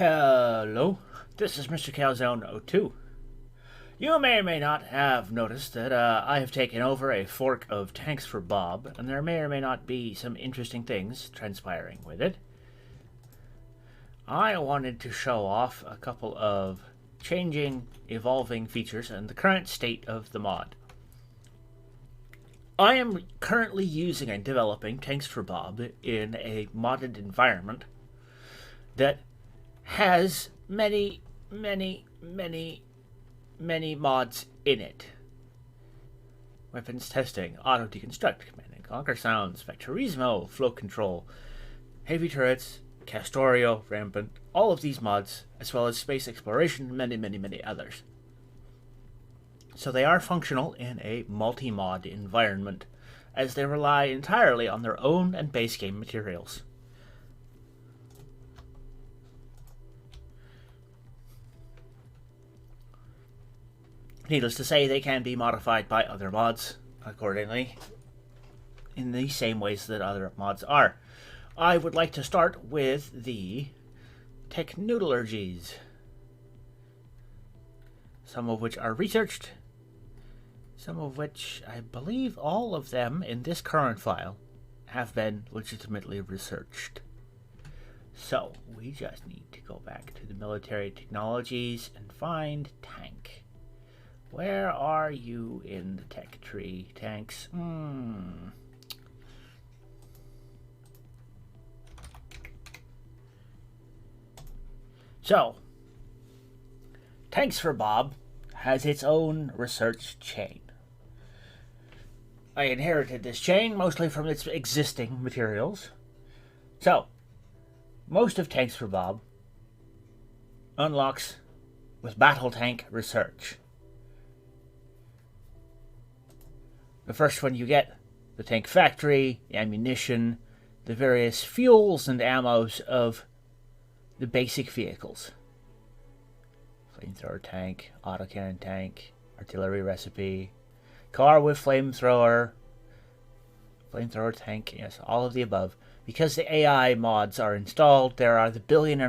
Hello, this is Mr. Calzone02. You may or may not have noticed that I have taken over a fork of Tanks for Bob, and there may or may not be some interesting things transpiring with it. I wanted to show off a couple of changing, evolving features and the current state of the mod. I am currently using and developing Tanks for Bob in a modded environment that has many mods in it. Weapons testing, auto deconstruct, command and conquer sounds, Vectorismo, flow control, heavy turrets, Castorio, rampant, all of these mods, as well as space exploration, many others. So they are functional in a multi-mod environment, as they rely entirely on their own and base game materials. Needless to say, they can be modified by other mods accordingly, in the same ways that other mods are. I would like to start with the technologies, some of which are researched, some of which I believe all of them in this current file have been legitimately researched. So we just need to go back to the military technologies and find tank. Where are you in the tech tree, tanks? So, Tanks for Bob has its own research chain. I inherited this chain mostly from its existing materials. So, most of Tanks for Bob unlocks with Battle Tank Research. The first one you get, the tank factory, the ammunition, the various fuels and ammos of the basic vehicles. Flamethrower tank, autocannon tank, artillery recipe, car with flamethrower tank, yes, all of the above. Because the AI mods are installed, there are the 1.5 billion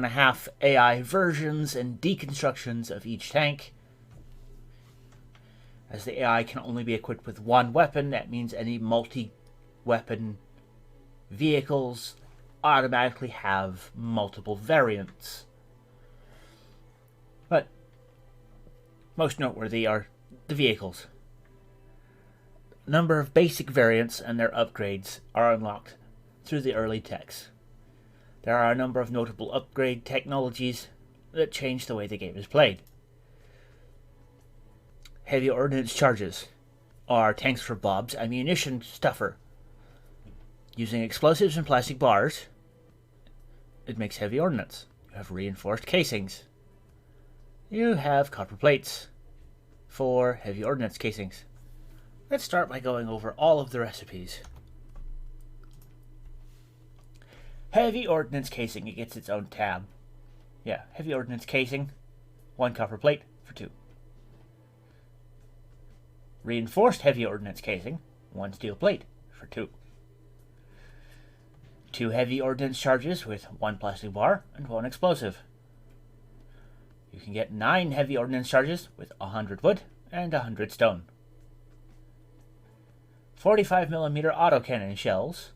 AI versions and deconstructions of each tank. As the AI can only be equipped with one weapon, that means any multi-weapon vehicles automatically have multiple variants. But most noteworthy are the vehicles. A number of basic variants and their upgrades are unlocked through the early techs. There are a number of notable upgrade technologies that change the way the game is played. Heavy ordnance charges are Tanks for Bob's ammunition stuffer. Using explosives and plastic bars, it makes heavy ordnance. You have reinforced casings. You have copper plates for heavy ordnance casings. Let's start by going over all of the recipes. Heavy ordnance casing, it gets its own tab. Yeah, heavy ordnance casing, 1 copper plate for 2. Reinforced heavy ordnance casing, 1 steel plate for 2. 2 heavy ordnance charges with 1 plastic bar and 1 explosive. You can get 9 heavy ordnance charges with 100 wood and 100 stone. 45mm autocannon shells,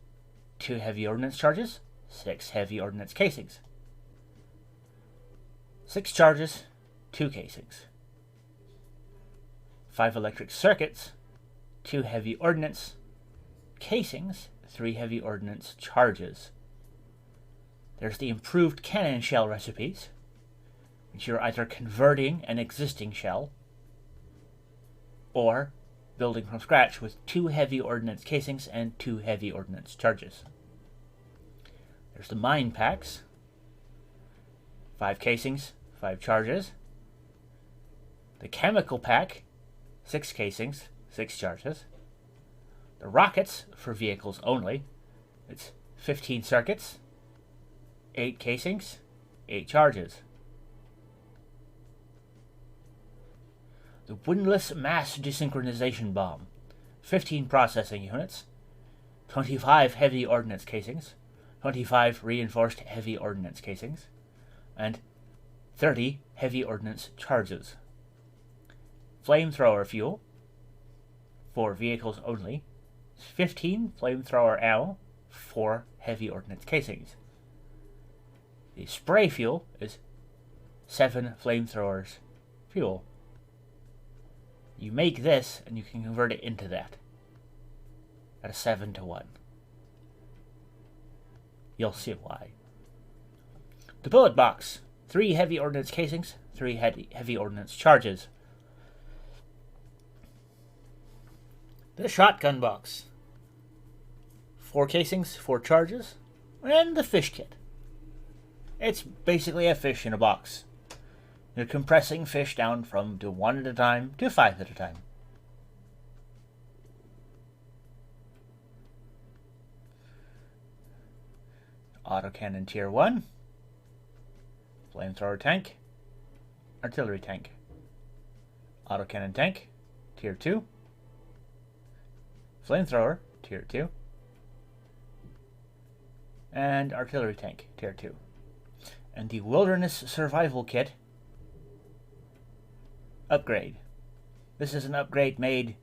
2 heavy ordnance charges, 6 heavy ordnance casings. 6 charges, 2 casings. 5 electric circuits, 2 heavy ordnance casings, 3 heavy ordnance charges. There's the improved cannon shell recipes, which you're either converting an existing shell or building from scratch with 2 heavy ordnance casings and 2 heavy ordnance charges. There's the mine packs, 5 casings, 5 charges. The chemical pack, 6 casings, 6 charges. The rockets for vehicles only, it's 15 circuits, 8 casings, 8 charges. The windlass mass desynchronization bomb, 15 processing units, 25 heavy ordnance casings, 25 reinforced heavy ordnance casings, and 30 heavy ordnance charges. Flamethrower fuel, for vehicles only, 15 flamethrower ammo, 4 heavy ordnance casings. The spray fuel is 7 flamethrowers fuel. You make this and you can convert it into that at a 7-to-1. You'll see why. The bullet box, 3 heavy ordnance casings, 3 heavy ordnance charges. The shotgun box, 4 casings, 4 charges, and the fish kit. It's basically a fish in a box. You're compressing fish down from 1 at a time to 5 at a time. Autocannon Tier 1, Flamethrower tank, Artillery tank. Autocannon tank, Tier 2, Flamethrower, Tier 2, and Artillery tank, Tier 2. And the Wilderness Survival Kit upgrade. This is an upgrade made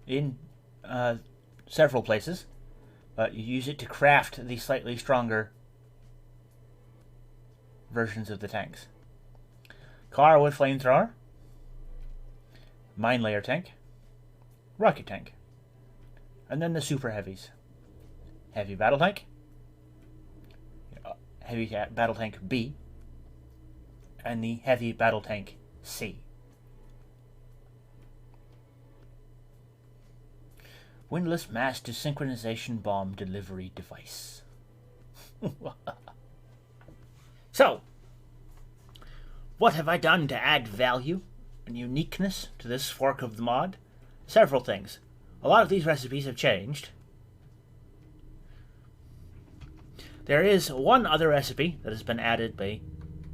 in several places, but you use it to craft the slightly stronger versions of the tanks. Car with flamethrower, mine layer tank, rocket tank, and then the super heavies. Heavy battle tank, heavy battle tank B, and the heavy battle tank C. Windlass mass desynchronization bomb delivery device. So, what have I done to add value and uniqueness to this fork of the mod? Several things. A lot of these recipes have changed. There is one other recipe that has been added by,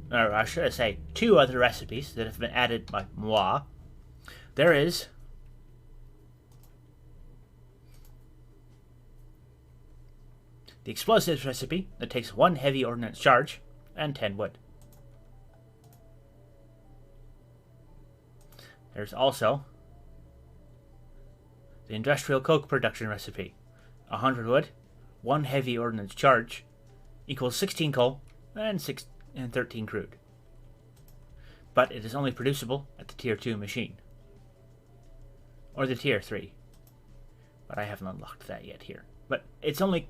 or I should say, 2 other recipes that have been added by moi. There is the explosives recipe that takes 1 heavy ordnance charge and 10 wood. There's also the industrial coke production recipe. 100 wood, 1 heavy ordnance charge equals 16 coal and 13 crude. But it is only producible at the Tier 2 machine. Or the Tier 3. But I haven't unlocked that yet here. But it's only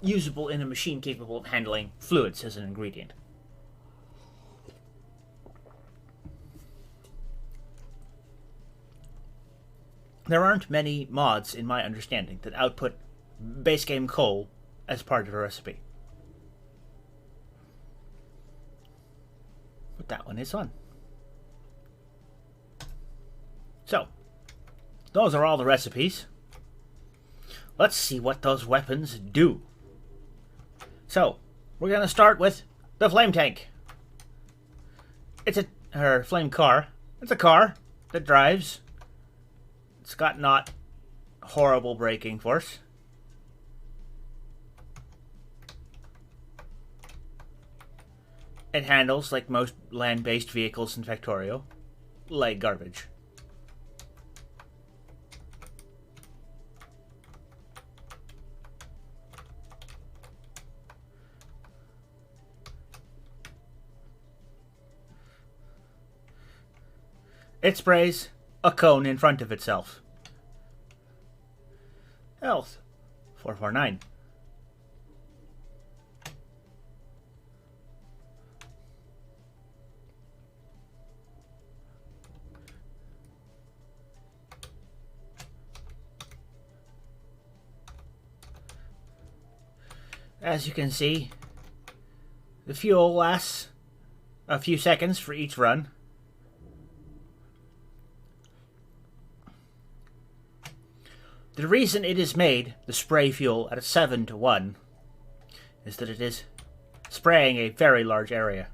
usable in a machine capable of handling fluids as an ingredient. There aren't many mods, in my understanding, that output base game coal as part of a recipe. But that one is on. So, those are all the recipes. Let's see what those weapons do. So, we're going to start with the flame tank. It's a flame car. It's a car that drives. It's got not horrible braking force. It handles, like most land-based vehicles in Factorio, like garbage. It sprays a cone in front of itself. Health, 449. As you can see, the fuel lasts a few seconds for each run. The reason it is made the spray fuel at a 7-to-1 is that it is spraying a very large area.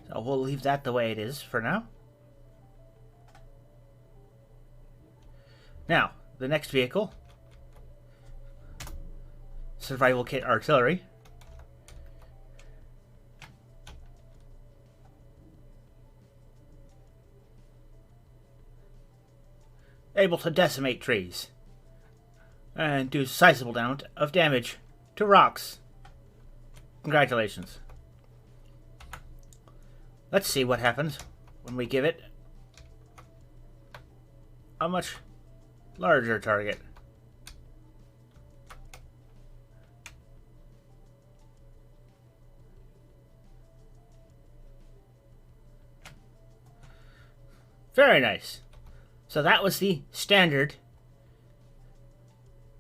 So we'll leave that the way it is for now. Now, the next vehicle, Survival Kit Artillery. able to decimate trees and do a sizable amount of damage to rocks. Congratulations. Let's see what happens when we give it a much larger target. Very nice. So that was the standard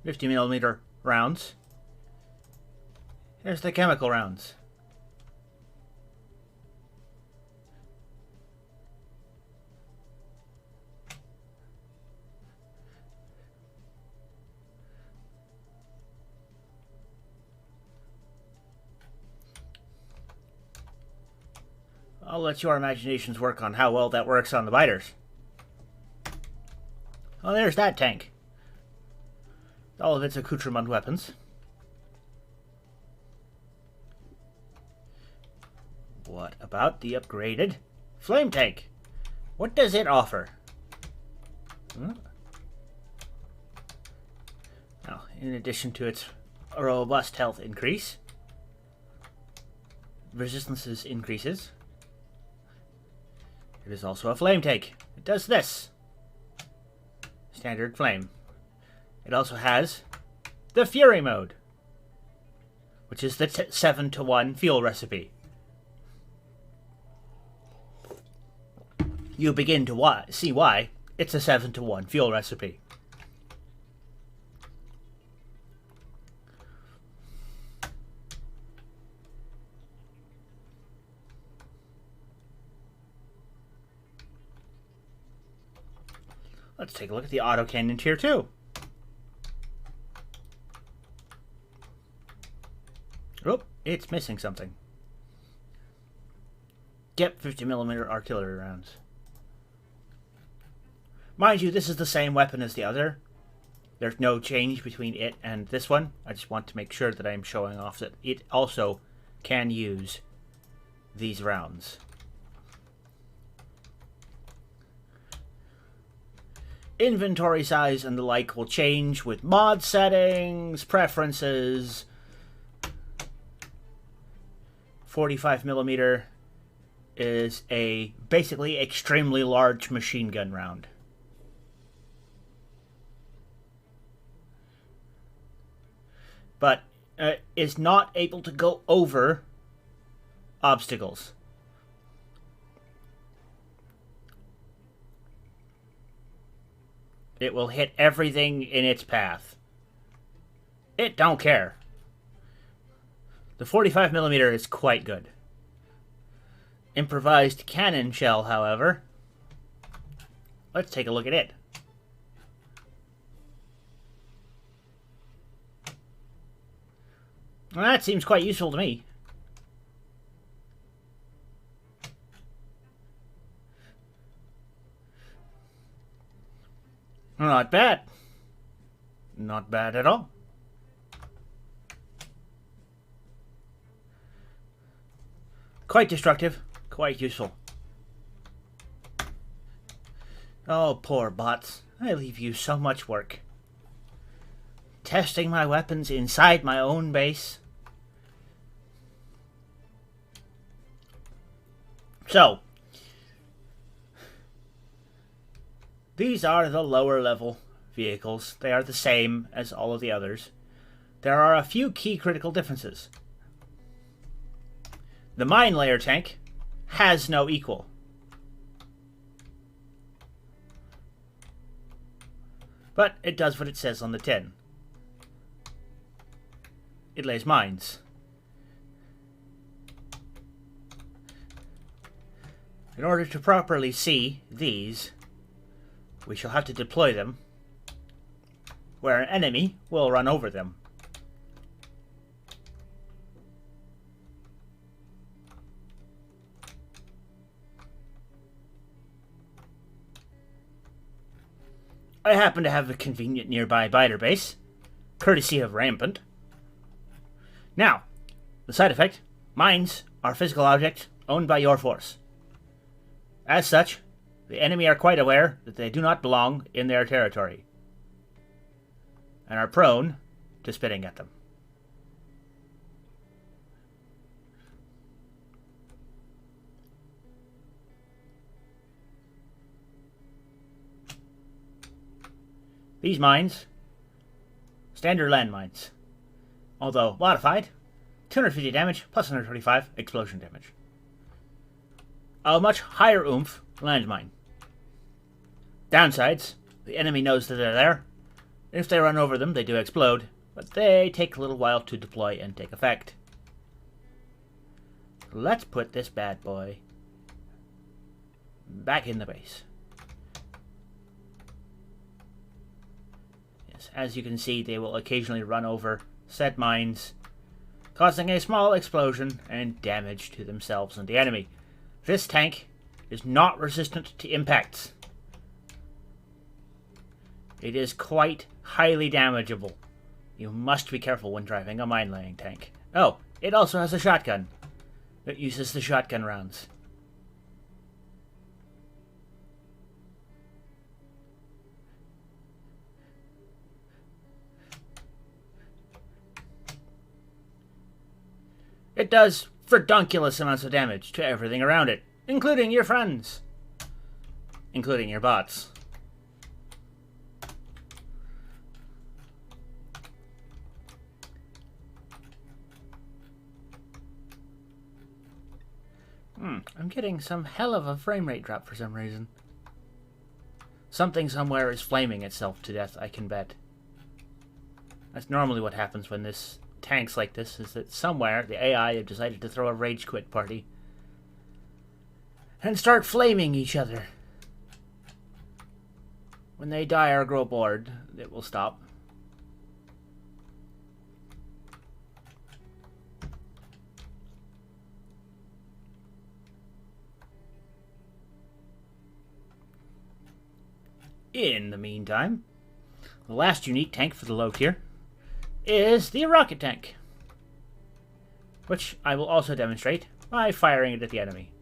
50mm rounds. Here's the chemical rounds. I'll let your imaginations work on how well that works on the biters. Oh, there's that tank. All of its accoutrement weapons. What about the upgraded flame tank? What does it offer? Now, in addition to its robust health increase, resistances increases. It is also a flame tank. It does this. Standard flame. It also has the Fury mode, which is the 7-to-1 fuel recipe. You begin to see why it's a 7-to-1 fuel recipe. Let's take a look at the autocannon tier 2. Oh, it's missing something. Get 50mm artillery rounds. Mind you, this is the same weapon as the other. There's no change between it and this one. I just want to make sure that I'm showing off that it also can use these rounds. Inventory size and the like will change with mod settings, preferences. 45mm is a basically extremely large machine gun round. But is not able to go over obstacles. It will hit everything in its path. It don't care. The 45mm is quite good. Improvised cannon shell, however. Let's take a look at it. Well, that seems quite useful to me. Not bad. Not bad at all. Quite destructive. Quite useful. Oh, poor bots. I leave you so much work. Testing my weapons inside my own base. So, these are the lower level vehicles. They are the same as all of the others. There are a few key critical differences. The mine layer tank has no equal. But it does what it says on the tin. It lays mines. In order to properly see these, we shall have to deploy them where an enemy will run over them. I happen to have a convenient nearby biter base, courtesy of Rampant. Now, the side effect: mines are physical objects owned by your force. As such, The enemy are quite aware that they do not belong in their territory, and are prone to spitting at them. These mines, standard landmines, although modified, 250 damage plus 125 explosion damage. A much higher oomph landmine. Downsides, the enemy knows that they're there. If they run over them, they do explode, but they take a little while to deploy and take effect. Let's put this bad boy back in the base. Yes, as you can see, they will occasionally run over said mines, causing a small explosion and damage to themselves and the enemy. This tank is not resistant to impacts. It is quite highly damageable. You must be careful when driving a mine-laying tank. Oh, it also has a shotgun. It uses the shotgun rounds. It does redonkulous amounts of damage to everything around it, including your friends. Including your bots. I'm getting some hell of a frame rate drop for some reason. Something somewhere is flaming itself to death, I can bet. That's normally what happens when this tanks like this, is that somewhere the AI have decided to throw a rage quit party and start flaming each other. When they die or grow bored, it will stop. In the meantime, the last unique tank for the low tier is the rocket tank, which I will also demonstrate by firing it at the enemy.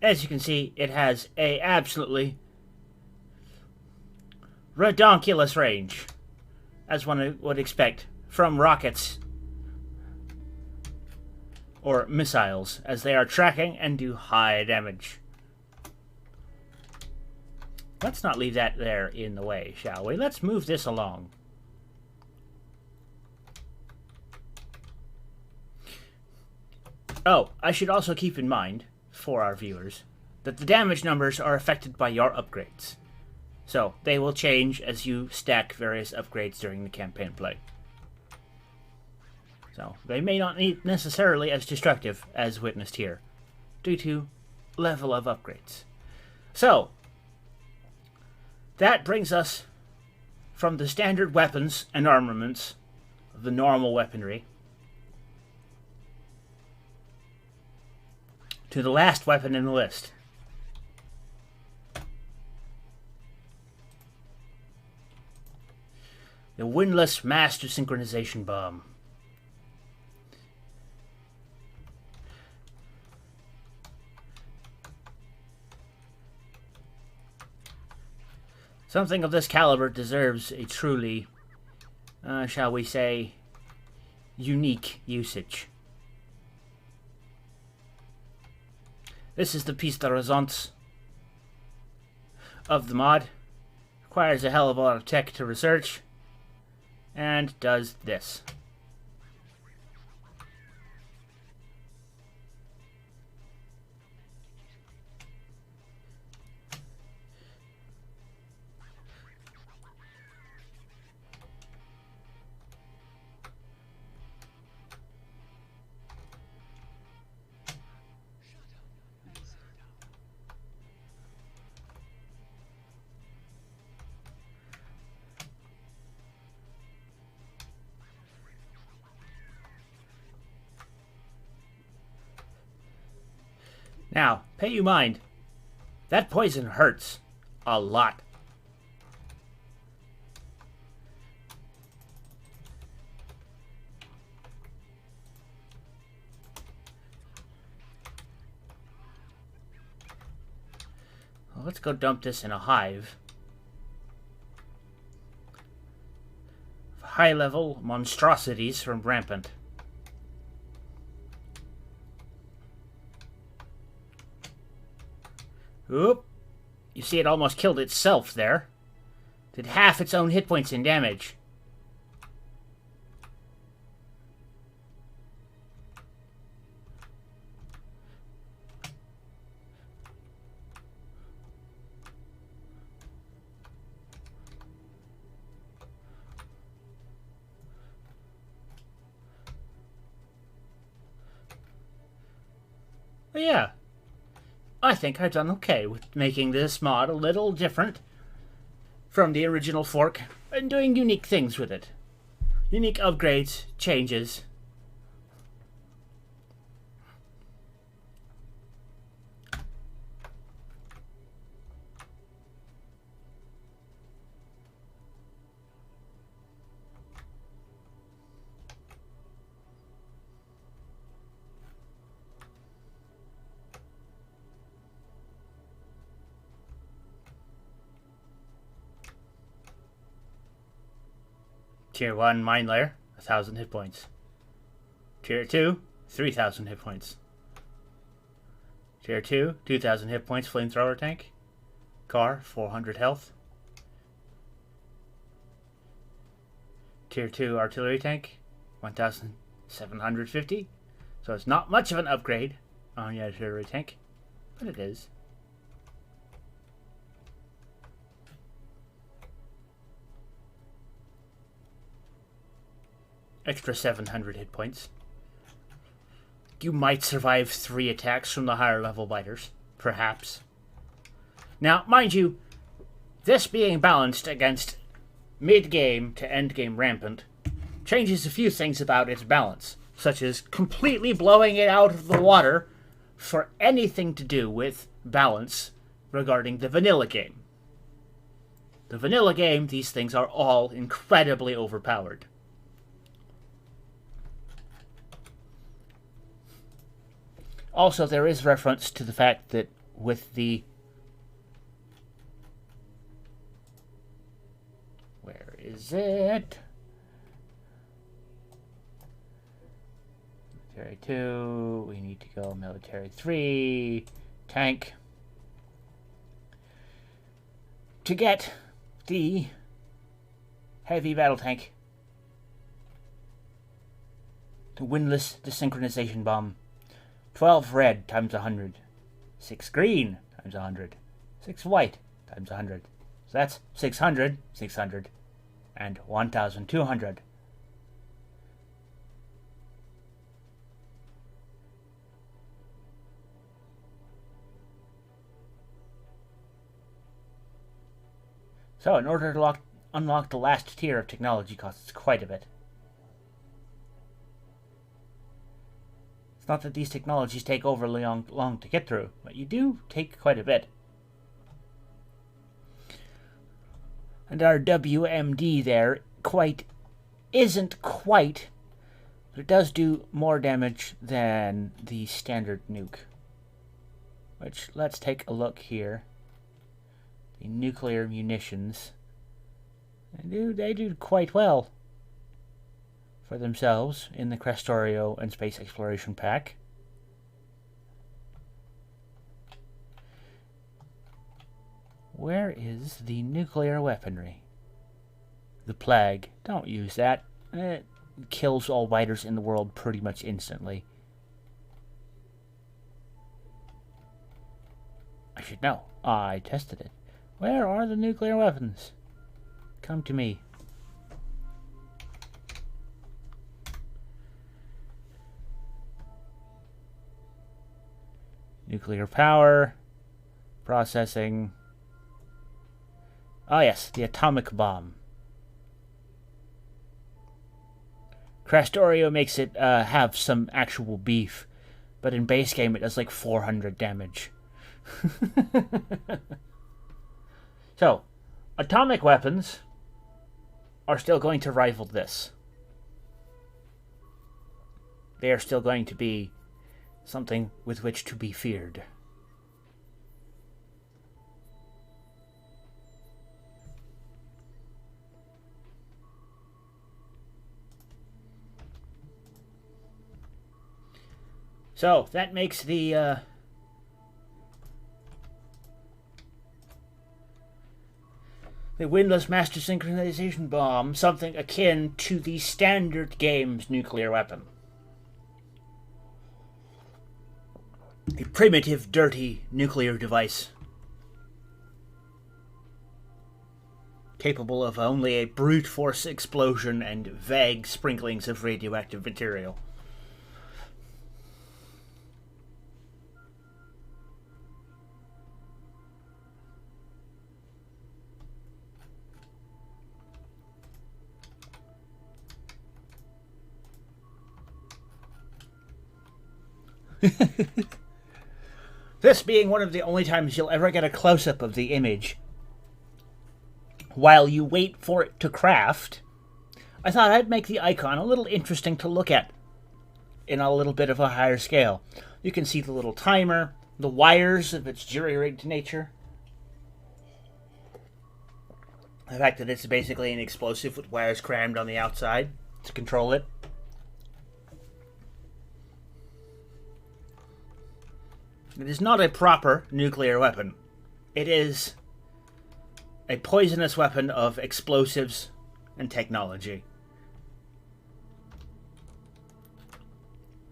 As you can see, it has a absolutely redonkulous range, as one would expect from rockets or missiles, as they are tracking and do high damage. Let's not leave that there in the way, shall we? Let's move this along. Oh, I should also keep in mind, for our viewers, that the damage numbers are affected by your upgrades. So, they will change as you stack various upgrades during the campaign play. So, they may not be necessarily as destructive as witnessed here, due to level of upgrades. So, that brings us from the standard weapons and armaments, the normal weaponry, to the last weapon in the list. The Windlass Master Synchronization Bomb. Something of this caliber deserves a truly, shall we say, unique usage. This is the piece de resistance of the mod. Requires a hell of a lot of tech to research. And does this. Now, pay you mind, that poison hurts a lot. Well, let's go dump this in a hive. High-level monstrosities from Rampant. Oop. You see it almost killed itself there. Did half its own hit points in damage. But yeah. I think I've done okay with making this mod a little different from the original fork and doing unique things with it. Unique upgrades, changes. Tier 1 Mind Layer, 1,000 hit points. Tier 2, 3,000 hit points. Tier 2, 2,000 hit points, Flamethrower Tank. Car, 400 health. Tier 2 Artillery Tank, 1,750. So it's not much of an upgrade on the Artillery Tank, but it is. Extra 700 hit points. You might survive 3 attacks from the higher level biters. Perhaps. Now, mind you, this being balanced against mid-game to end-game Rampant changes a few things about its balance, such as completely blowing it out of the water for anything to do with balance regarding the vanilla game. The vanilla game, these things are all incredibly overpowered. Also, there is reference to the fact that with the... Where is it? Military 2, we need to go Military 3, Tank. To get the Heavy Battle Tank, the Windlass Desynchronization Bomb. 12 red times 100. 6 green times 100. 6 white times 100. So that's 600, 600, and 1,200. So in order to unlock the last tier of technology costs quite a bit. It's not that these technologies take overly long to get through, but you do take quite a bit. And our WMD there isn't quite, but it does do more damage than the standard nuke. Which, let's take a look here. The nuclear munitions. They do quite well for themselves in the Crestorio and Space Exploration Pack. Where is the nuclear weaponry? The plague. Don't use that. It kills all biters in the world pretty much instantly. I should know. I tested it. Where are the nuclear weapons? Come to me. Nuclear power. Processing. Oh yes, the atomic bomb. Crastorio makes it have some actual beef, but in base game it does like 400 damage. So, atomic weapons are still going to rival this. They are still going to be something with which to be feared. So, that makes the windless master synchronization bomb something akin to the standard game's nuclear weapon. A primitive, dirty nuclear device capable of only a brute force explosion and vague sprinklings of radioactive material. This being one of the only times you'll ever get a close-up of the image while you wait for it to craft, I thought I'd make the icon a little interesting to look at in a little bit of a higher scale. You can see the little timer, the wires of its jury-rigged nature, the fact that it's basically an explosive with wires crammed on the outside to control it. It is not a proper nuclear weapon. It is a poisonous weapon of explosives and technology.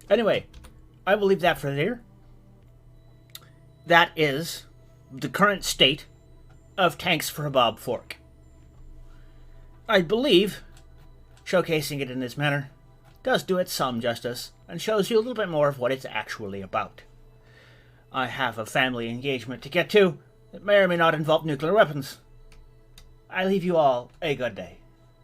Anyway, I will leave that for there. That is the current state of Tanks for a Bob Fork. I believe showcasing it in this manner does do it some justice and shows you a little bit more of what it's actually about. I have a family engagement to get to that may or may not involve nuclear weapons. I leave you all a good day.